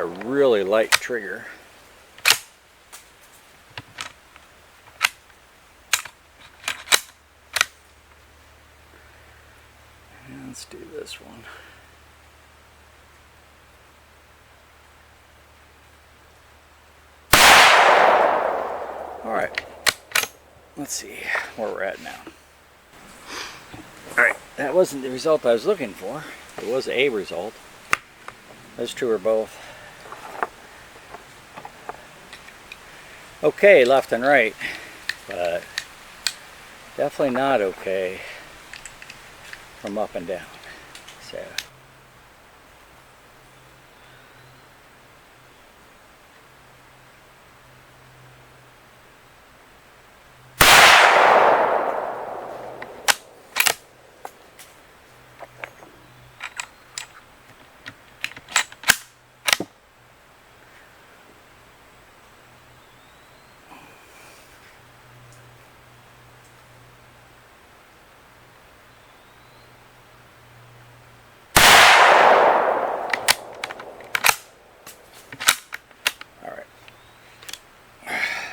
a really light trigger. And let's do this one. Alright, let's see where we're at now. Alright, that wasn't the result I was looking for. It was a result. Those two are both okay left and right, but definitely not okay from up and down. So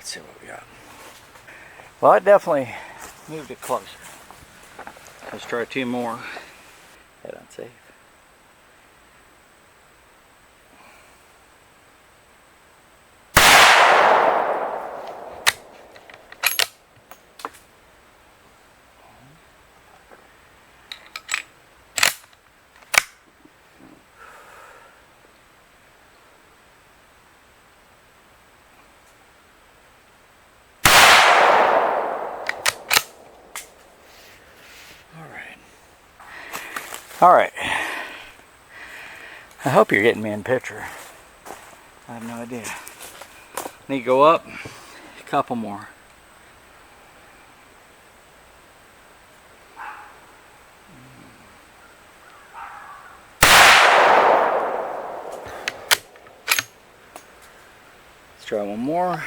see what we got. Well, it definitely moved it closer. Let's try two more. Head on safe. Alright, I hope you're getting me in picture. I have no idea. Need to go up a couple more. Let's try one more.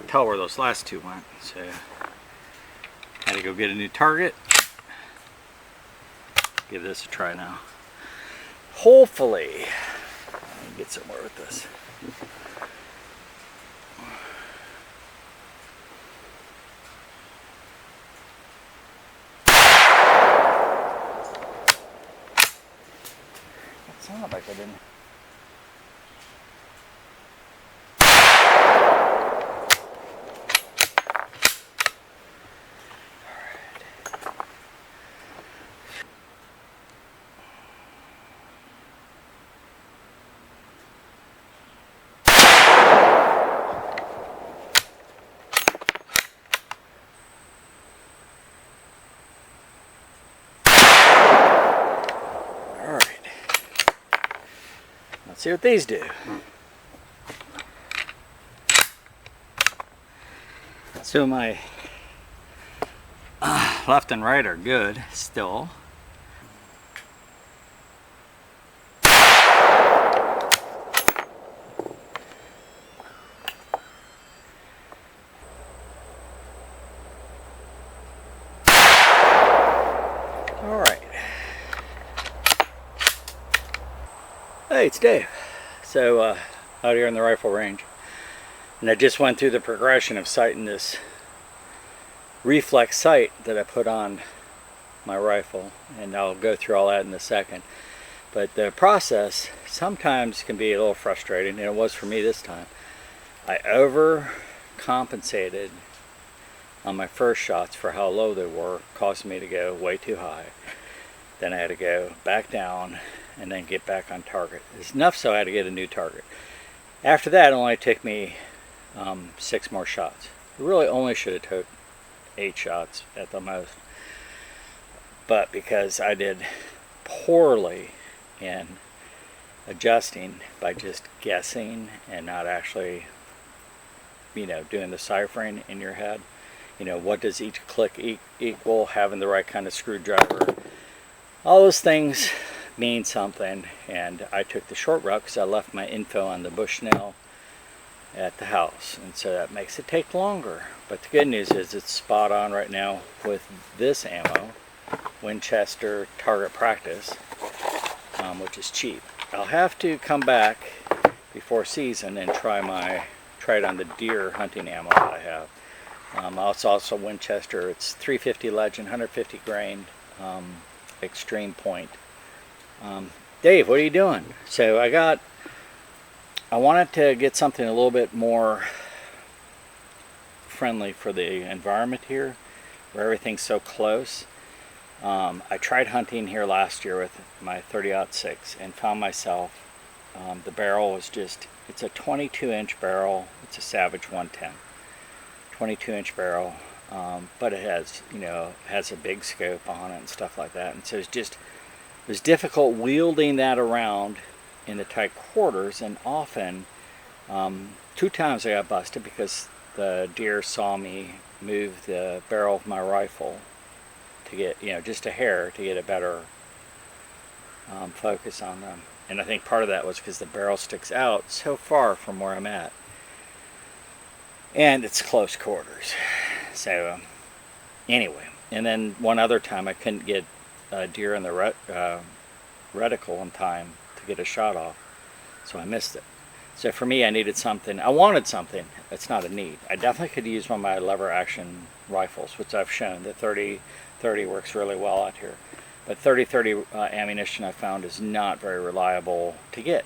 Tell where those last two went, so I had to go get a new target. Give this a try now. Hopefully I can get somewhere with this. It sounded like I didn't. Let's see what these do. So my left and right are good still. Hey, it's Dave. So out here in the rifle range, and I just went through the progression of sighting this reflex sight that I put on my rifle, and I'll go through all that in a second. But the process sometimes can be a little frustrating, and it was for me this time. I overcompensated on my first shots for how low they were, causing me to go way too high. Then I had to go back down and then get back on target. It's enough so I had to get a new target. After that, it only took me 6 more shots. It really only should have took 8 shots at the most. But because I did poorly in adjusting by just guessing and not actually, doing the ciphering in your head, what does each click equal, having the right kind of screwdriver, all those things means something, and I took the short route because I left my info on the Bushnell at the house, and so that makes it take longer. But the good news is it's spot on right now with this ammo, Winchester Target Practice, which is cheap. I'll have to come back before season and try it on the deer hunting ammo that I have. It's also Winchester. It's 350 Legend, 150 grain, extreme point. Dave, what are you doing? So I wanted to get something a little bit more friendly for the environment here, where everything's so close. I tried hunting here last year with my 30-06 and found myself, the barrel was it's a 22-inch barrel. It's a Savage 110, 22-inch barrel, but it has a big scope on it and stuff like that. And so it was difficult wielding that around in the tight quarters, and often 2 times I got busted because the deer saw me move the barrel of my rifle to get, just a hair to get a better focus on them. And I think part of that was because the barrel sticks out so far from where I'm at, and it's close quarters. So anyway, and then one other time I couldn't get a deer in the reticle in time to get a shot off, so I missed it. So for me, I wanted something. It's not a need. I definitely could use one of my lever action rifles, which I've shown. The 30-30 works really well out here. But 30-30 ammunition I found is not very reliable to get.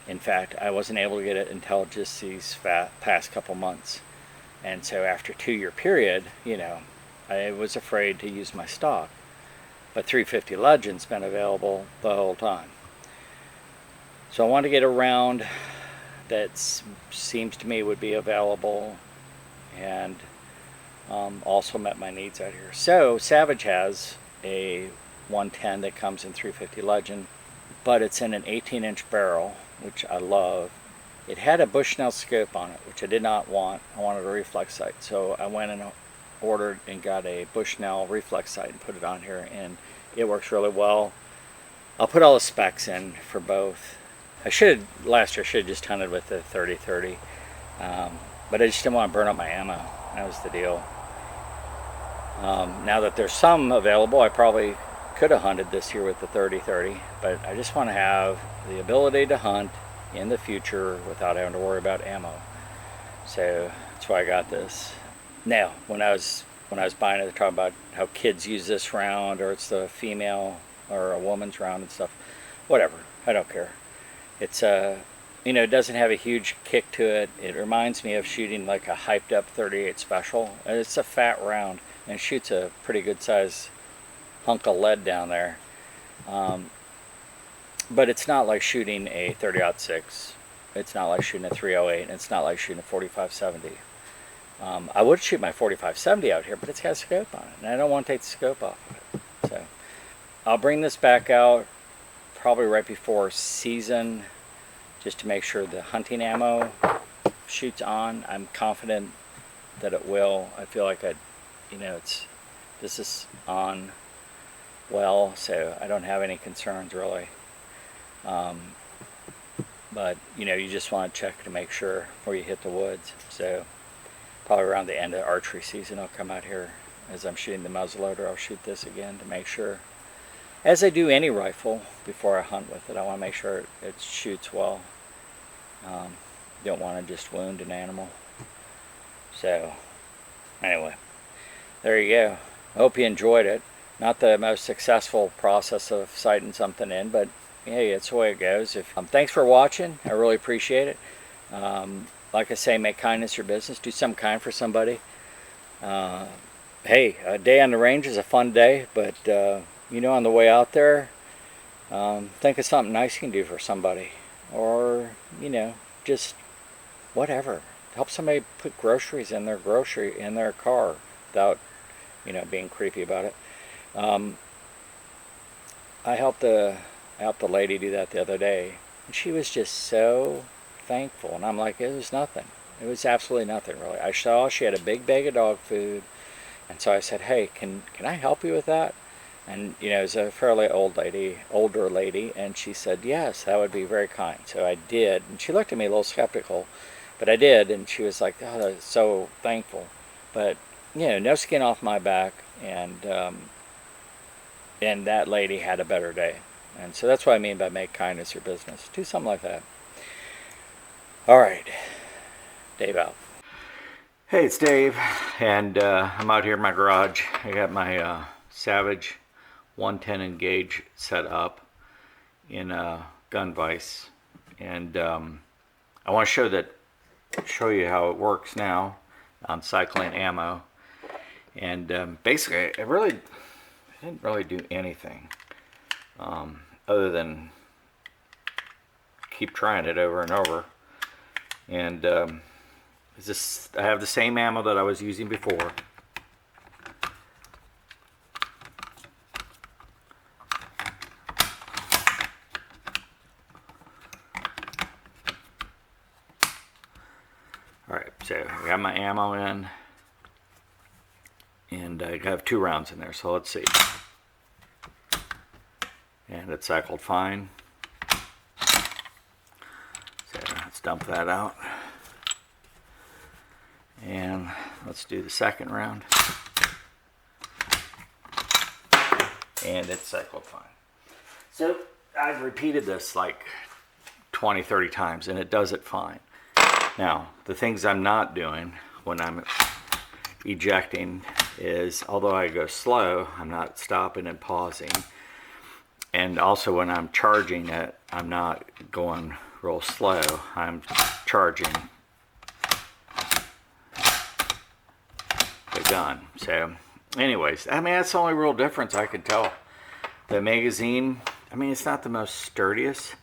In fact, I wasn't able to get it until just these past couple months. And so after a 2-year period, I was afraid to use my stock. But 350 Legend's been available the whole time. So I want to get a round that seems to me would be available and also met my needs out here. So Savage has a 110 that comes in 350 Legend, but it's in an 18-inch barrel, which I love. It had a Bushnell scope on it, which I did not want. I wanted a reflex sight, so I went and ordered and got a Bushnell Reflex Sight and put it on here, and it works really well. I'll put all the specs in for both. Last year I should have just hunted with the 30-30, but I just didn't want to burn up my ammo. That was the deal. Now that there's some available, I probably could have hunted this year with the 30-30, but I just want to have the ability to hunt in the future without having to worry about ammo. So that's why I got this. Now, when I was buying it, they talk about how kids use this round, or it's the female or a woman's round and stuff. Whatever, I don't care. It's it doesn't have a huge kick to it. It reminds me of shooting like a hyped up 38 Special. It's a fat round and shoots a pretty good size hunk of lead down there. But it's not like shooting a 30-06. It's not like shooting a 308. It's not like shooting a 45-70. I would shoot my 45-70 out here, but it's got a scope on it, and I don't want to take the scope off of it. So I'll bring this back out probably right before season, just to make sure the hunting ammo shoots on. I'm confident that it will. I feel like this is on well, so I don't have any concerns really. But you just want to check to make sure before you hit the woods. So probably around the end of archery season, I'll come out here as I'm shooting the muzzleloader. I'll shoot this again to make sure, as I do any rifle before I hunt with it, I want to make sure it shoots well. Don't want to just wound an animal. So anyway, there you go. I hope you enjoyed it. Not the most successful process of sighting something in, but hey, it's the way it goes. Thanks for watching. I really appreciate it. Like I say, make kindness your business. Do something kind for somebody. Hey, a day on the range is a fun day, but on the way out there, think of something nice you can do for somebody, or just whatever. Help somebody put groceries in their car without being creepy about it. I helped the lady do that the other day, and she was just so thankful, and I'm like, it was nothing. It was absolutely nothing really. I saw she had a big bag of dog food, and so I said, hey, can I help you with that? And you know, it was a fairly older lady, and she said, yes, that would be very kind. So I did, and she looked at me a little skeptical, but I did, and she was like, oh, that's so thankful. But you know, no skin off my back, and that lady had a better day. And so that's what I mean by make kindness your business. Do something like that. All right, Dave out. Hey, it's Dave, and I'm out here in my garage. I got my Savage 110 Engage set up in a gun vise, and I want to show you how it works now on cycling ammo. And basically, I didn't really do anything other than keep trying it over and over. And I have the same ammo that I was using before. Alright, so I got my ammo in, and I have 2 rounds in there, so let's see. And it cycled fine. So let's dump that out. And let's do the second round. And it cycled fine. So I've repeated this like 20-30 times, and it does it fine. Now, the things I'm not doing when I'm ejecting is, although I go slow, I'm not stopping and pausing. And also when I'm charging it, I'm not going real slow. I'm charging the gun. So anyways, I mean, that's the only real difference I could tell. The magazine, I mean, it's not the most sturdiest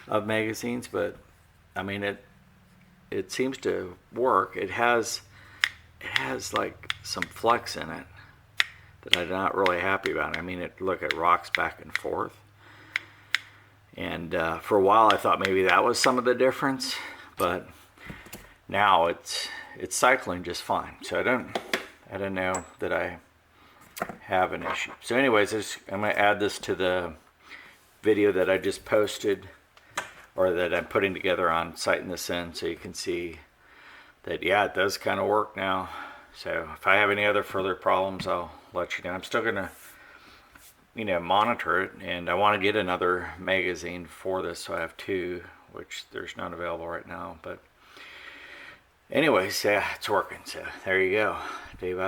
of magazines, but I mean, it seems to work. It has like some flex in it that I'm not really happy about. I mean, it rocks back and forth. And for a while I thought maybe that was some of the difference, but now it's cycling just fine. So I don't know that I have an issue. So anyways, I'm going to add this to the video that I just posted, or that I'm putting together on Sighting This In, so you can see that, yeah, it does kind of work now. So if I have any other further problems, I'll let you know. I'm still gonna, you know, monitor it, and I want to get another magazine for this, so I have 2, which there's none available right now. But anyways, yeah, it's working. So there you go, Dave.